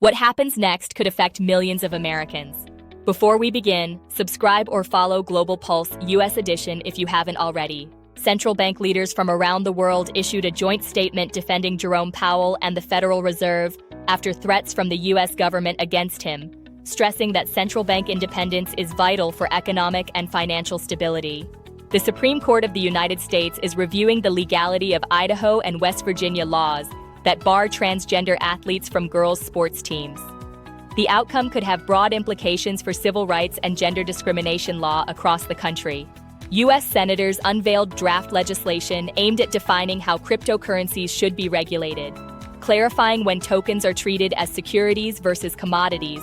What happens next could affect millions of Americans. Before we begin, subscribe or follow Global Pulse US edition if you haven't already. Central bank leaders from around the world issued a joint statement defending Jerome Powell and the Federal Reserve after threats from the US government against him, stressing that central bank independence is vital for economic and financial stability. The Supreme Court of the United States is reviewing the legality of Idaho and West Virginia laws that bar transgender athletes from girls' sports teams. The outcome could have broad implications for civil rights and gender discrimination law across the country. U.S. senators unveiled draft legislation aimed at defining how cryptocurrencies should be regulated, clarifying when tokens are treated as securities versus commodities,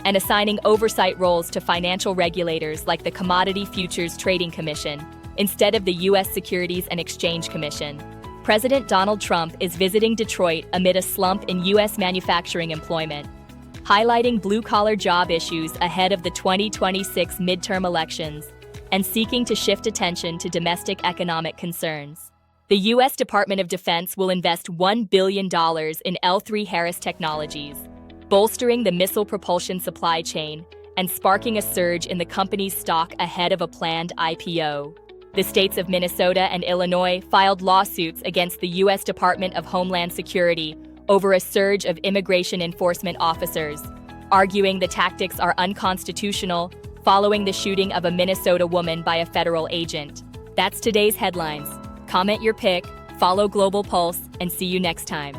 and assigning oversight roles to financial regulators like the Commodity Futures Trading Commission, instead of the U.S. Securities and Exchange Commission. President Donald Trump is visiting Detroit amid a slump in U.S. manufacturing employment, highlighting blue-collar job issues ahead of the 2026 midterm elections and seeking to shift attention to domestic economic concerns. The U.S. Department of Defense will invest $1 billion in L3Harris Technologies, bolstering the missile propulsion supply chain and sparking a surge in the company's stock ahead of a planned IPO. The states of Minnesota and Illinois filed lawsuits against the U.S. Department of Homeland Security over a surge of immigration enforcement officers, arguing the tactics are unconstitutional following the shooting of a Minnesota woman by a federal agent. That's today's headlines. Comment your pick, follow Global Pulse, and see you next time.